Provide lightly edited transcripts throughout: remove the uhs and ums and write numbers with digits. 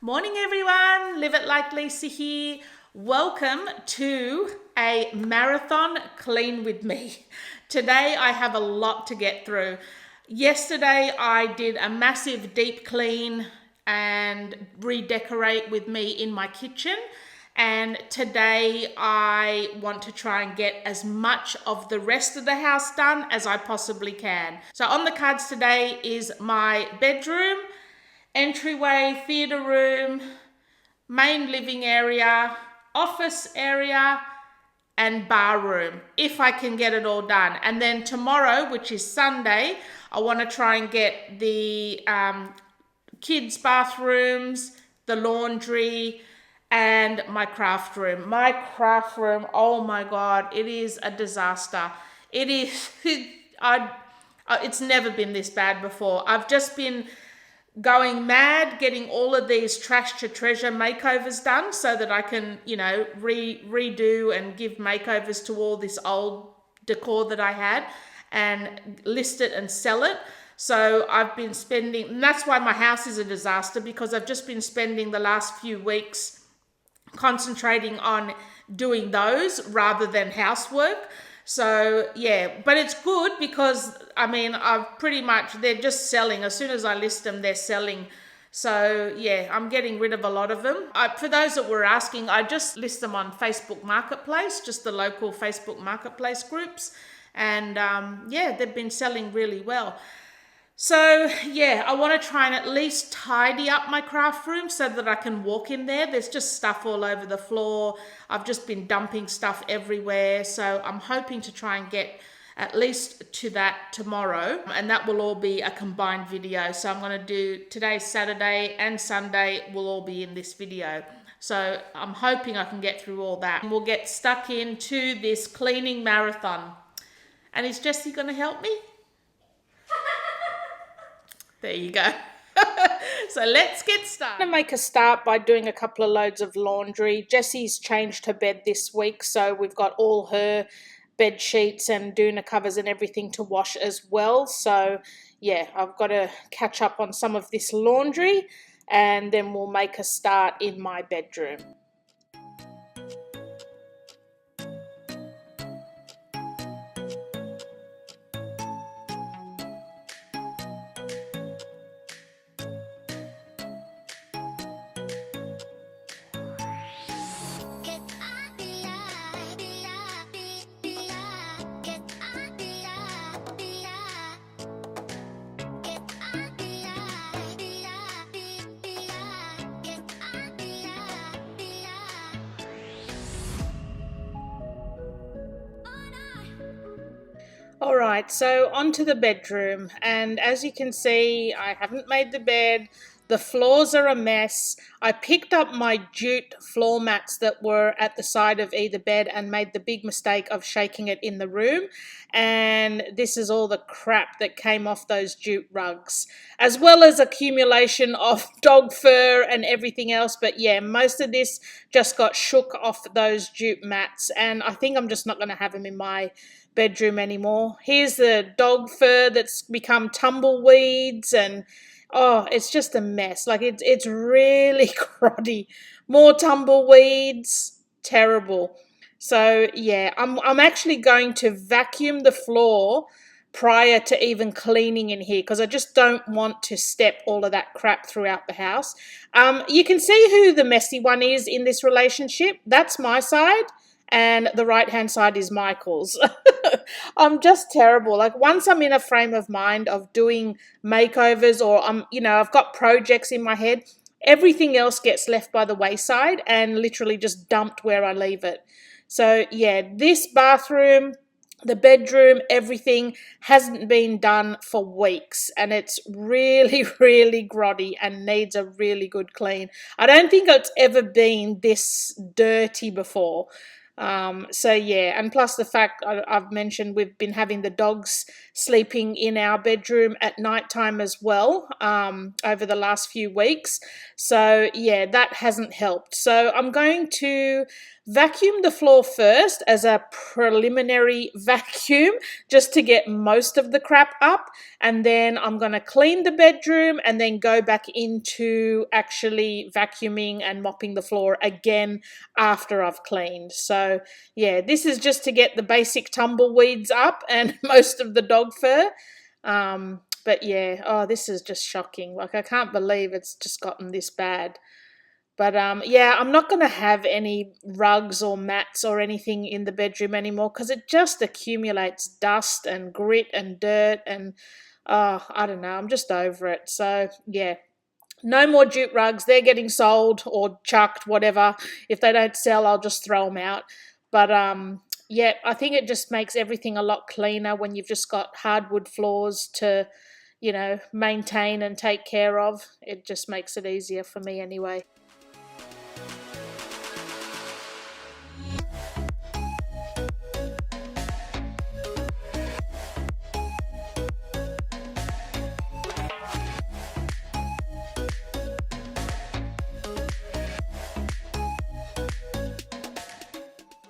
Morning everyone, Live It Like Lisa here. Welcome to a marathon clean with me. Today I have a lot to get through. Yesterday I did a massive deep clean and redecorate with me in my kitchen. And today I want to try and get as much of the rest of the house done as I possibly can. So on the cards today is my bedroom, entryway, theatre room, main living area, office area, and bar room, if I can get it all done. And then tomorrow, which is Sunday, I want to try and get the kids' bathrooms, the laundry, and my craft room. My craft room, oh my God, it is a disaster. It is, it's never been this bad before. I've just been going mad getting all of these trash to treasure makeovers done so that I can, redo and give makeovers to all this old decor that I had and list it and sell it. So I've been spending, and that's why my house is a disaster, because I've just been spending the last few weeks concentrating on doing those rather than housework. So yeah, but it's good because I've pretty much, they're just selling. As soon as I list them, they're selling. So yeah, I'm getting rid of a lot of them. For those that were asking, I just list them on Facebook Marketplace, just the local Facebook Marketplace groups. And yeah, they've been selling really well. So yeah, I want to try and at least tidy up my craft room so that I can walk in there. There's just stuff all over the floor. I've just been dumping stuff everywhere. So I'm hoping to try and get at least to that tomorrow. And that will all be a combined video. So I'm going to do today's Saturday and Sunday will all be in this video. So I'm hoping I can get through all that. And we'll get stuck into this cleaning marathon. And is Jessie going to help me? There you go. So let's get started. I'm going to make a start by doing a couple of loads of laundry. Jessie's changed her bed this week, so we've got all her bed sheets and doona covers and everything to wash as well. So yeah, I've got to catch up on some of this laundry and then we'll make a start in my bedroom. All right, so onto the bedroom, and as you can see, I haven't made the bed. The floors are a mess. I picked up my jute floor mats that were at the side of either bed and made the big mistake of shaking it in the room. And this is all the crap that came off those jute rugs, as well as accumulation of dog fur and everything else. But yeah, most of this just got shook off those jute mats, and I think I'm just not going to have them in my bedroom anymore. Here's the dog fur that's become tumbleweeds, and oh, it's just a mess. Like it's really grotty. More tumbleweeds, terrible. So yeah, I'm actually going to vacuum the floor prior to even cleaning in here because I just don't want to step all of that crap throughout the house. You can see who the messy one is in this relationship. That's my side. And the right-hand side is Michael's. I'm just terrible. Like once I'm in a frame of mind of doing makeovers or I've got projects in my head, everything else gets left by the wayside and literally just dumped where I leave it. So yeah, this bathroom, the bedroom, everything hasn't been done for weeks and it's really, really grotty and needs a really good clean. I don't think it's ever been this dirty before. So yeah, and plus the fact I've mentioned we've been having the dogs sleeping in our bedroom at night time as well, over the last few weeks. So yeah, that hasn't helped. So I'm going to vacuum the floor first as a preliminary vacuum, just to get most of the crap up, and then I'm going to clean the bedroom and then go back into actually vacuuming and mopping the floor again after I've cleaned. So yeah, this is just to get the basic tumbleweeds up and most of the dog fur. But yeah, oh, this is just shocking. Like, I can't believe it's just gotten this bad. But yeah, I'm not going to have any rugs or mats or anything in the bedroom anymore, because it just accumulates dust and grit and dirt, and I don't know, I'm just over it. So yeah, no more jute rugs. They're getting sold or chucked, whatever. If they don't sell, I'll just throw them out. But yeah, I think it just makes everything a lot cleaner when you've just got hardwood floors to, maintain and take care of. It just makes it easier for me anyway.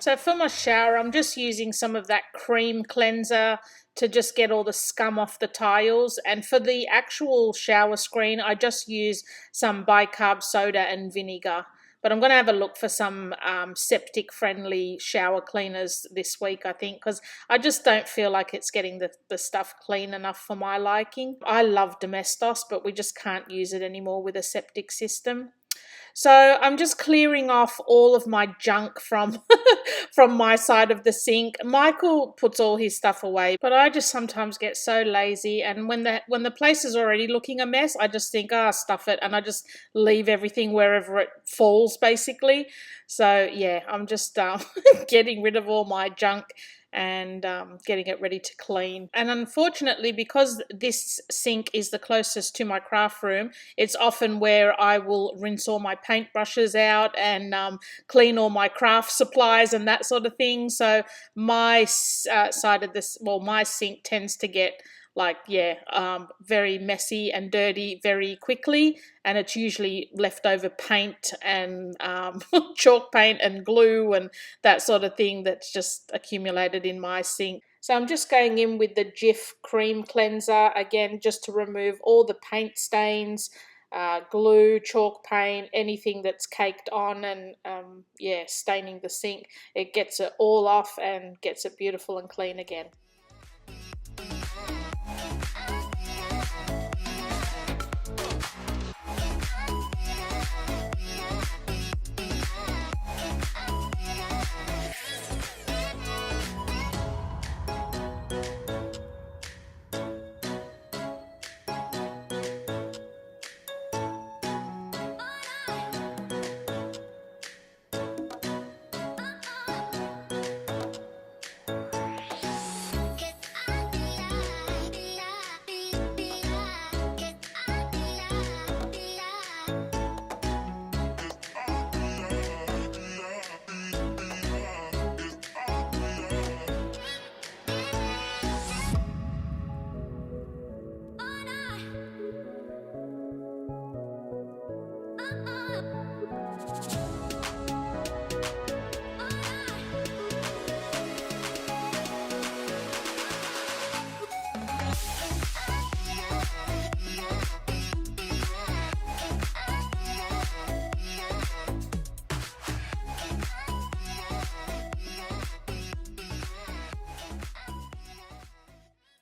So for my shower, I'm just using some of that cream cleanser to just get all the scum off the tiles. And for the actual shower screen, I just use some bicarb soda and vinegar. But I'm going to have a look for some septic-friendly shower cleaners this week, I think, because I just don't feel like it's getting the stuff clean enough for my liking. I love Domestos, but we just can't use it anymore with a septic system. So I'm just clearing off all of my junk from from my side of the sink. Michael puts all his stuff away, but I just sometimes get so lazy, and when the place is already looking a mess, I just think, stuff it, and I just leave everything wherever it falls, basically. So yeah, I'm just getting rid of all my junk and getting it ready to clean. And unfortunately, because this sink is the closest to my craft room, it's often where I will rinse all my paintbrushes out and clean all my craft supplies and that sort of thing. So my side of this, well, my sink tends to get very messy and dirty very quickly, and it's usually leftover paint and chalk paint and glue and that sort of thing that's just accumulated in my sink. So I'm just going in with the Jif cream cleanser again, just to remove all the paint stains, glue, chalk paint, anything that's caked on and staining the sink. It gets it all off and gets it beautiful and clean again.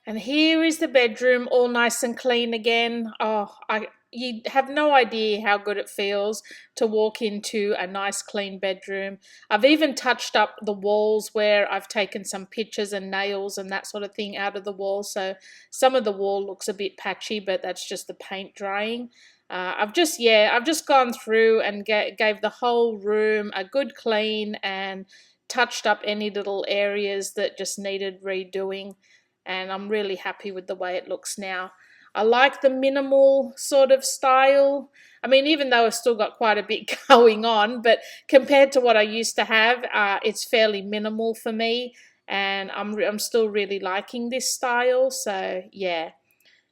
And here is the bedroom, all nice and clean again. You have no idea how good it feels to walk into a nice clean bedroom. I've even touched up the walls where I've taken some pictures and nails and that sort of thing out of the wall. So some of the wall looks a bit patchy, but that's just the paint drying. I've just gone through and gave the whole room a good clean and touched up any little areas that just needed redoing. And I'm really happy with the way it looks now. I like the minimal sort of style. I mean, even though I've still got quite a bit going on, but compared to what I used to have, it's fairly minimal for me, and I'm still really liking this style. So yeah,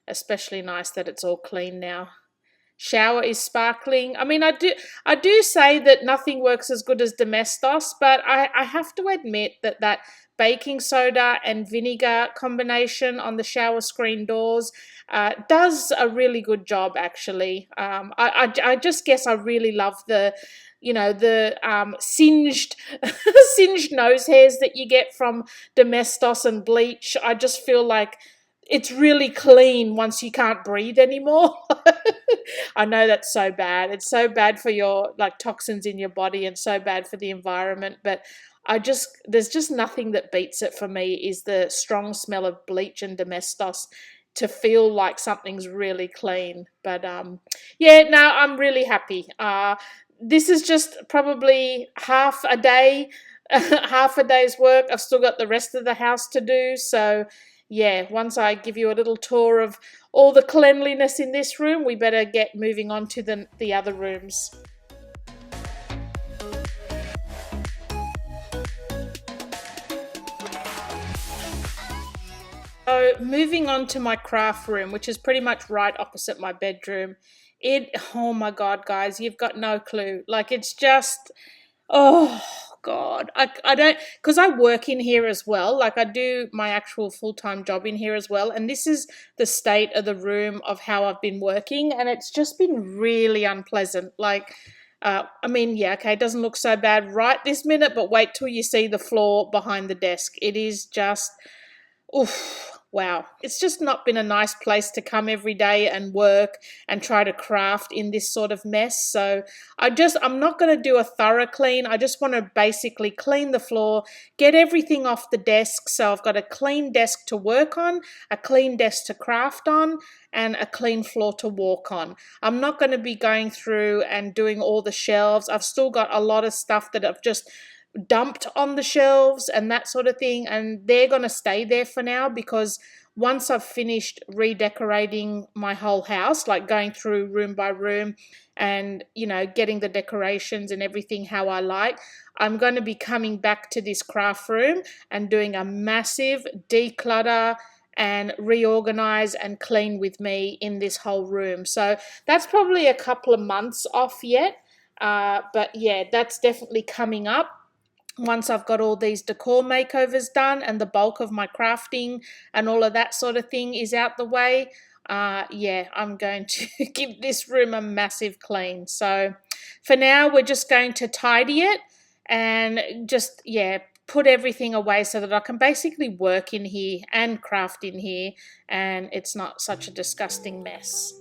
especially nice that it's all clean now. Shower is sparkling. I mean, I do say that nothing works as good as Domestos, but I have to admit that baking soda and vinegar combination on the shower screen doors does a really good job, actually. I just guess I really love the singed singed nose hairs that you get from Domestos and bleach. I just feel like it's really clean once you can't breathe anymore. I know that's so bad. It's so bad for your like toxins in your body and so bad for the environment, but there's just nothing that beats it for me is the strong smell of bleach and Domestos to feel like something's really clean. But yeah, no, I'm really happy. This is just probably half a day, half a day's work. I've still got the rest of the house to do, so yeah, once I give you a little tour of all the cleanliness in this room, we better get moving on to the other rooms. So moving on to my craft room, which is pretty much right opposite my bedroom. Oh my God, guys, you've got no clue. Like it's just, oh God, I don't, because I work in here as well. Like I do my actual full-time job in here as well. And this is the state of the room of how I've been working. And it's just been really unpleasant. Like, I mean, yeah, okay, it doesn't look so bad right this minute, but wait till you see the floor behind the desk. It is just, oof. Wow, it's just not been a nice place to come every day and work and try to craft in this sort of mess. So I'm not going to do a thorough clean. I just want to basically clean the floor, get everything off the desk. So I've got a clean desk to work on, a clean desk to craft on, and a clean floor to walk on. I'm not going to be going through and doing all the shelves. I've still got a lot of stuff that I've just dumped on the shelves and that sort of thing, and they're going to stay there for now because once I've finished redecorating my whole house, like going through room by room and getting the decorations and everything how I like, I'm going to be coming back to this craft room and doing a massive declutter and reorganize and clean with me in this whole room. So that's probably a couple of months off yet, but yeah, that's definitely coming up. Once I've got all these decor makeovers done and the bulk of my crafting and all of that sort of thing is out the way, yeah, I'm going to give this room a massive clean. So for now, we're just going to tidy it and just, yeah, put everything away so that I can basically work in here and craft in here and it's not such a disgusting mess.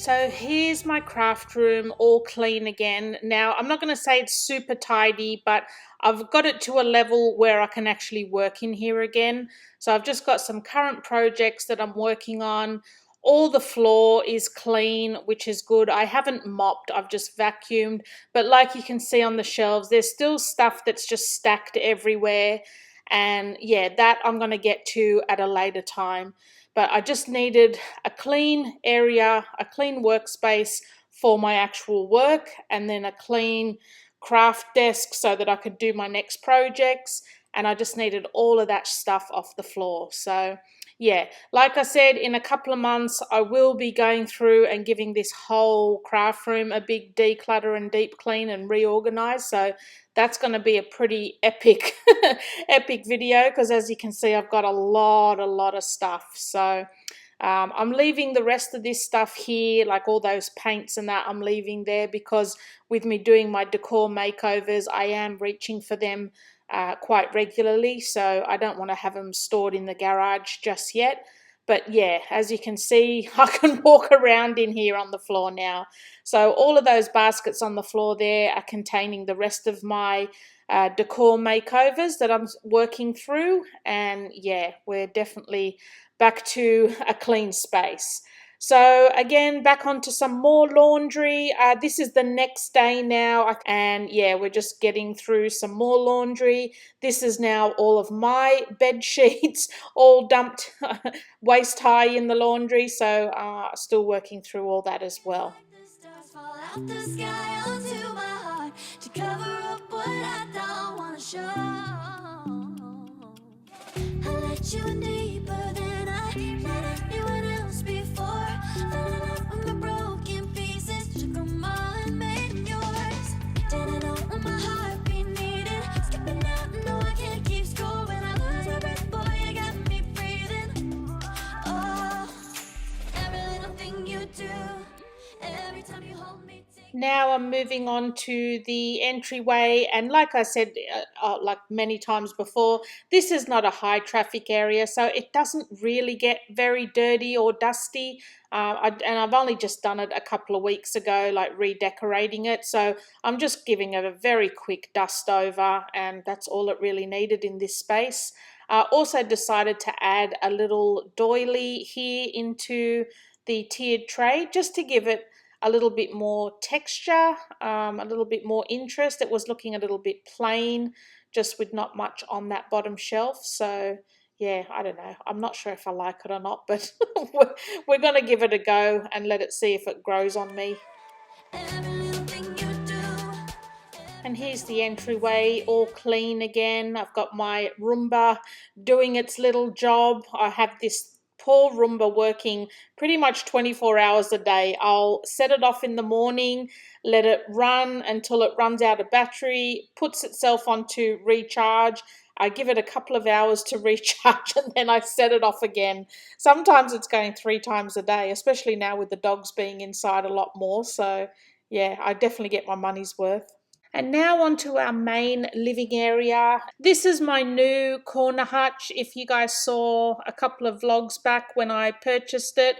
So here's my craft room all clean again. Now, I'm not going to say it's super tidy, but I've got it to a level where I can actually work in here again. So I've just got some current projects that I'm working on. All the floor is clean, which is good. I haven't mopped, I've just vacuumed. But like you can see on the shelves, there's still stuff that's just stacked everywhere. And yeah, that I'm going to get to at a later time. But I just needed a clean area, a clean workspace for my actual work, and then a clean craft desk so that I could do my next projects. And I just needed all of that stuff off the floor. So yeah, like I said, in a couple of months, I will be going through and giving this whole craft room a big declutter and deep clean and reorganize. So that's going to be a pretty epic epic video, because as you can see, I've got a lot of stuff. So I'm leaving the rest of this stuff here, like all those paints and that I'm leaving there, because with me doing my decor makeovers, I am reaching for them quite regularly, so I don't want to have them stored in the garage just yet. But yeah, as you can see, I can walk around in here on the floor now. So all of those baskets on the floor there are containing the rest of my decor makeovers that I'm working through. And yeah, we're definitely back to a clean space. So again, back onto some more laundry. This is the next day now, and yeah, we're just getting through some more laundry. This is now all of my bed sheets all dumped waist high in the laundry, so still working through all that as well. Now I'm moving on to the entryway, and like I said, like many times before, this is not a high traffic area, so it doesn't really get very dirty or dusty. And I've only just done it a couple of weeks ago, like redecorating it, so I'm just giving it a very quick dust over, and that's all it really needed in this space. Also decided to add a little doily here into the tiered tray, just to give it a little bit more texture, a little bit more interest. It was looking a little bit plain, just with not much on that bottom shelf. So yeah, I don't know. I'm not sure if I like it or not, but we're going to give it a go and let it see if it grows on me. And here's the entryway, all clean again. I've got my Roomba doing its little job. I have this poor Roomba working pretty much 24 hours a day. I'll set it off in the morning, let it run until it runs out of battery, puts itself onto recharge. I give it a couple of hours to recharge, and then I set it off again. Sometimes it's going 3 times a day, especially now with the dogs being inside a lot more. So yeah, I definitely get my money's worth. And now onto our main living area. This is my new corner hutch. If you guys saw a couple of vlogs back when I purchased it,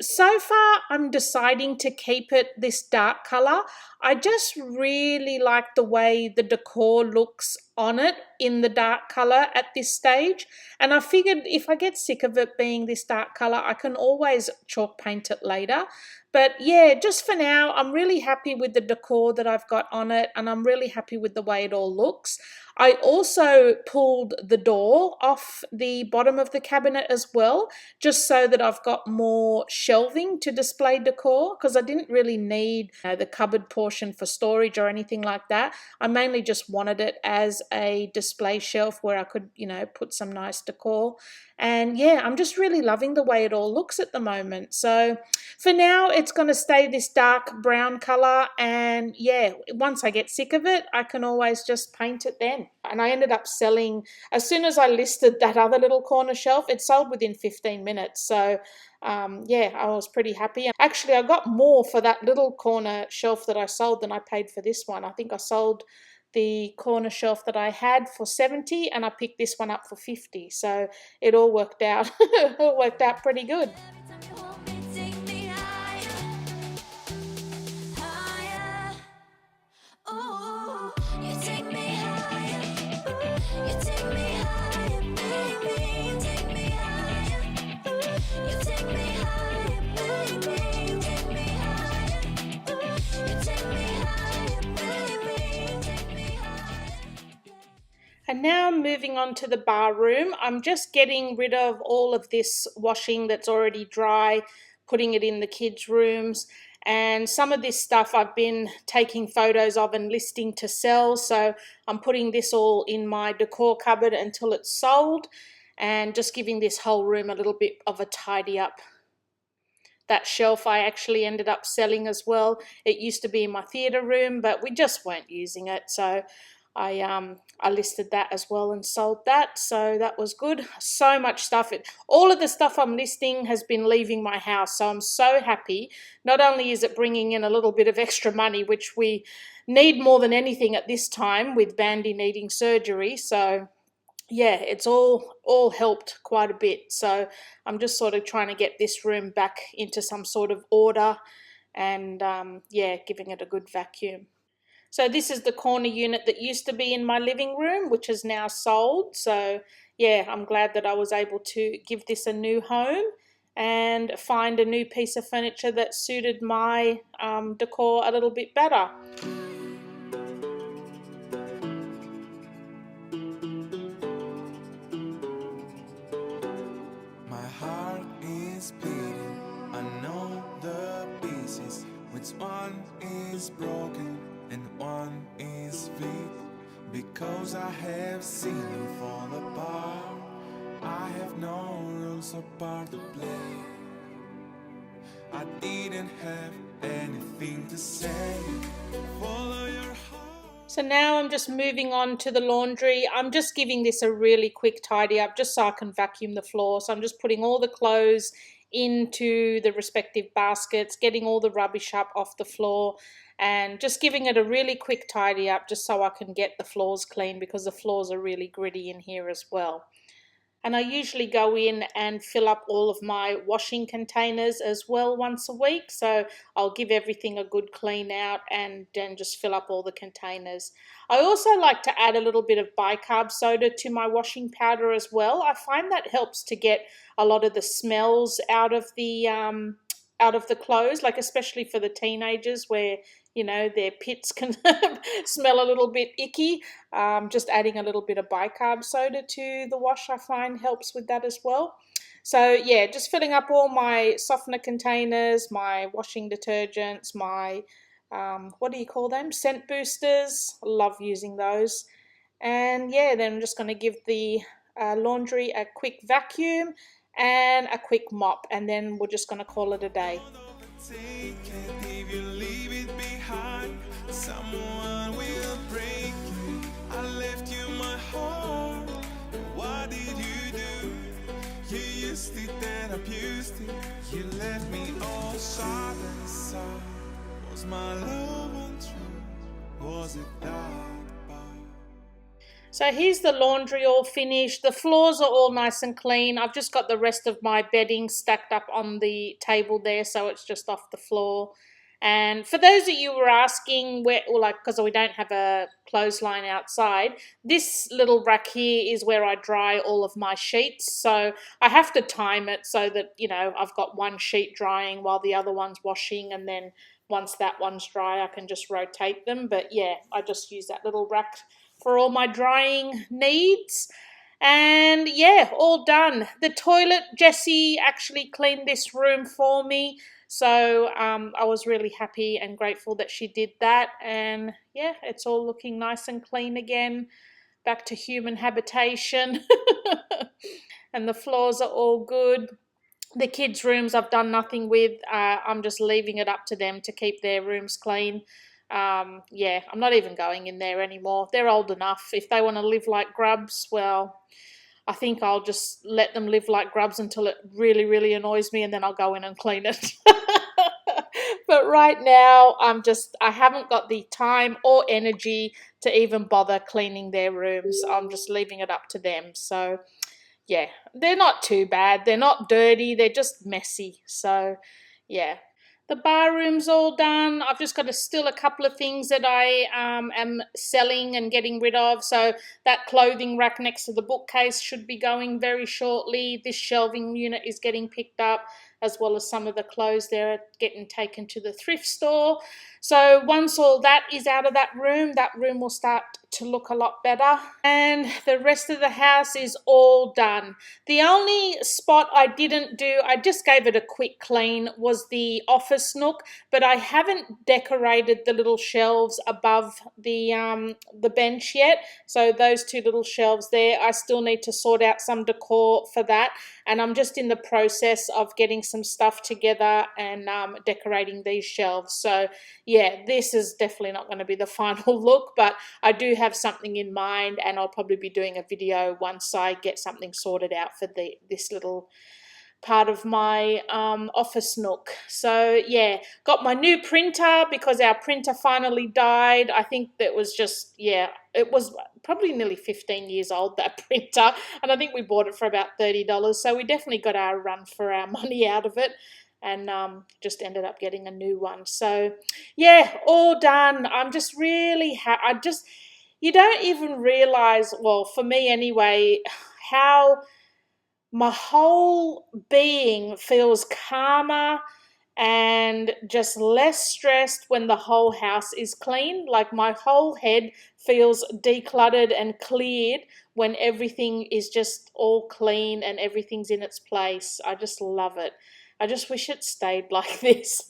so far I'm deciding to keep it this dark color. I just really like the way the decor looks on it in the dark color at this stage, and I figured if I get sick of it being this dark color, I can always chalk paint it later. But yeah, just for now, I'm really happy with the decor that I've got on it, and I'm really happy with the way it all looks. I also pulled the door off the bottom of the cabinet as well, just so that I've got more shelving to display decor, because I didn't really need the cupboard portion for storage or anything like that. I mainly just wanted it as a display shelf where I could, put some nice decor. And yeah, I'm just really loving the way it all looks at the moment. So for now, it's going to stay this dark brown color. And yeah, once I get sick of it, I can always just paint it then. And I ended up selling, as soon as I listed that other little corner shelf, it sold within 15 minutes. So yeah, I was pretty happy. Actually, I got more for that little corner shelf that I sold than I paid for this one. I think I sold the corner shelf that I had for 70, and I picked this one up for 50. So it all worked out. It all worked out pretty good. And now moving on to the bar room, I'm just getting rid of all of this washing that's already dry, putting it in the kids' rooms. And some of this stuff I've been taking photos of and listing to sell. So I'm putting this all in my decor cupboard until it's sold and just giving this whole room a little bit of a tidy up. That shelf I actually ended up selling as well. It used to be in my theatre room, but we just weren't using it. So I listed that as well and sold that, so that was good. So much stuff. All of the stuff I'm listing has been leaving my house, so I'm so happy. Not only is it bringing in a little bit of extra money, which we need more than anything at this time with Bandy needing surgery, so yeah, it's all helped quite a bit. So I'm just sort of trying to get this room back into some sort of order and yeah, giving it a good vacuum. So this is the corner unit that used to be in my living room, which is now sold. So yeah, I'm glad that I was able to give this a new home and find a new piece of furniture that suited my decor a little bit better. My heart is beating, I know the pieces, which one is broken and one is weak, because I have seen you fall apart. I have no rules or part to play. I didn't have anything to say. Follow your heart. So now I'm just moving on to the laundry. I'm just giving this a really quick tidy up just so I can vacuum the floor. So I'm just putting all the clothes into the respective baskets, getting all the rubbish up off the floor and just giving it a really quick tidy up just so I can get the floors clean, because the floors are really gritty in here as well. And I usually go in and fill up all of my washing containers as well once a week. So I'll give everything a good clean out and then just fill up all the containers. I also like to add a little bit of bicarb soda to my washing powder as well. I find that helps to get a lot of the smells out of the clothes, like especially for the teenagers where, you know, their pits can smell a little bit icky. Just adding a little bit of bicarb soda to the wash I find helps with that as well. So yeah, just filling up all my softener containers, my washing detergents, my, what do you call them? Scent boosters. I love using those. And yeah, then I'm just going to give the laundry a quick vacuum and a quick mop, and then we're just going to call it a day. Someone will break you. I left you my heart. What did you do? You used it, then abused it. You left me all sharp and soft. Was my love untrue? Was it that? So here's the laundry all finished. The floors are all nice and clean. I've just got the rest of my bedding stacked up on the table there, so it's just off the floor. And for those of you who were asking, because we don't have a clothesline outside, this little rack here is where I dry all of my sheets. So I have to time it so that, you know, I've got one sheet drying while the other one's washing, and then once that one's dry, I can just rotate them. But yeah, I just use that little rack for all my drying needs. And yeah, all done. The toilet, Jessie actually cleaned this room for me. So I was really happy and grateful that she did that. And yeah, it's all looking nice and clean again. Back to human habitation. And the floors are all good. The kids' rooms I've done nothing with. I'm just leaving it up to them to keep their rooms clean. Yeah, I'm not even going in there anymore. They're old enough. If they want to live like grubs, well, I think I'll just let them live like grubs until it really, really annoys me, and then I'll go in and clean it. But right now, I haven't got the time or energy to even bother cleaning their rooms. I'm just leaving it up to them. So yeah, they're not too bad. They're not dirty. They're just messy. So yeah. The bar room's all done. I've just got still a couple of things that I am selling and getting rid of. So that clothing rack next to the bookcase should be going very shortly. This shelving unit is getting picked up. as well as some of the clothes there are getting taken to the thrift store. So once all that is out of that room will start to look a lot better. And the rest of the house is all done. The only spot I didn't do, I just gave it a quick clean, was the office nook, but I haven't decorated the little shelves above the bench yet. So those two little shelves there, I still need to sort out some decor for that. And I'm just in the process of getting some stuff together and decorating these shelves. So yeah, this is definitely not going to be the final look, but I do have something in mind, and I'll probably be doing a video once I get something sorted out for this little part of my office nook. So yeah, got my new printer because our printer finally died. I think that was just, yeah, it was probably nearly 15 years old, that printer, and I think we bought it for about $30. So we definitely got our run for our money out of it, and just ended up getting a new one. So yeah, all done. I'm just really you don't even realize, well, for me anyway, how my whole being feels calmer and just less stressed when the whole house is clean. Like my whole head feels decluttered and cleared when everything is just all clean and everything's in its place. I just love it. I just wish it stayed like this.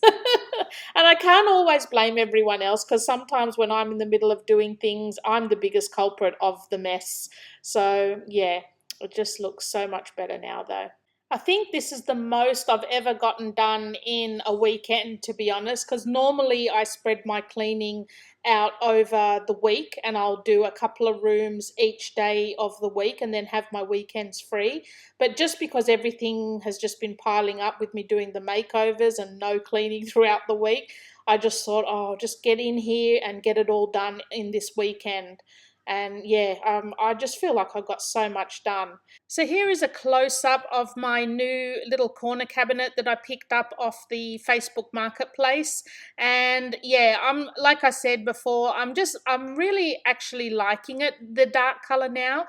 And I can't always blame everyone else, because sometimes when I'm in the middle of doing things, I'm the biggest culprit of the mess. So yeah, it just looks so much better now though. I think this is the most I've ever gotten done in a weekend, to be honest, because normally I spread my cleaning out over the week, and I'll do a couple of rooms each day of the week and then have my weekends free. But just because everything has just been piling up with me doing the makeovers and no cleaning throughout the week, I just thought, oh, just get in here and get it all done in this weekend. And yeah, I just feel like I got so much done. So here is a close-up of my new little corner cabinet that I picked up off the Facebook Marketplace. And yeah, like I said before, I'm really actually liking it, the dark color now,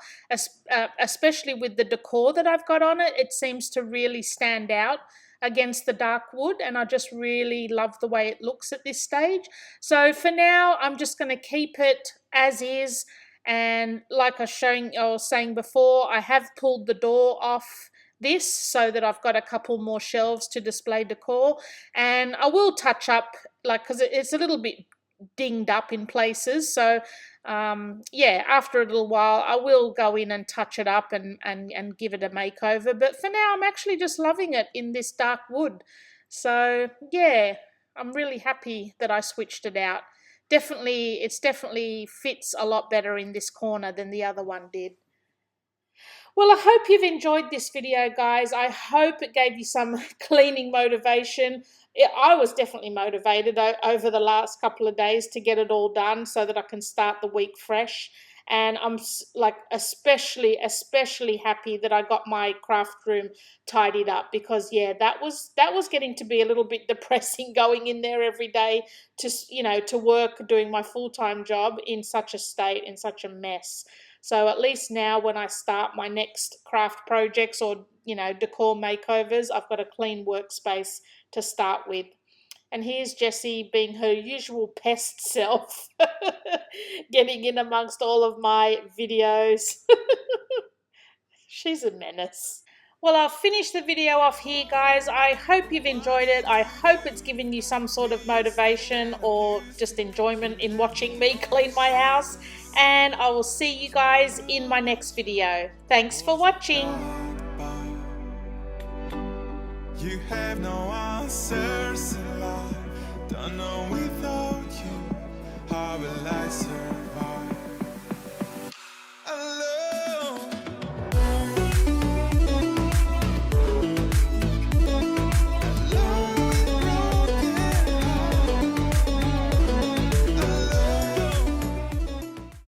especially with the decor that I've got on it. It seems to really stand out against the dark wood, and I just really love the way it looks at this stage. So for now, I'm just going to keep it as is. And like I was saying before, I have pulled the door off this so that I've got a couple more shelves to display decor, and I will touch up, like, because it's a little bit dinged up in places. So yeah, after a little while I will go in and touch it up and give it a makeover. But for now, I'm actually just loving it in this dark wood. So yeah, I'm really happy that I switched it out. It definitely fits a lot better in this corner than the other one did. Well, I hope you've enjoyed this video, guys. I hope it gave you some cleaning motivation. I was definitely motivated over the last couple of days to get it all done so that I can start the week fresh. And I'm like especially happy that I got my craft room tidied up, because yeah, that was getting to be a little bit depressing, going in there every day to work, doing my full-time job in such a state, in such a mess. So at least now when I start my next craft projects or decor makeovers, I've got a clean workspace to start with. And here's Jessie being her usual pest self, getting in amongst all of my videos. She's a menace. Well, I'll finish the video off here, guys. I hope you've enjoyed it. I hope it's given you some sort of motivation or just enjoyment in watching me clean my house. And I will see you guys in my next video. Thanks for watching. You have no answers in life. Don't know without you how will I survive.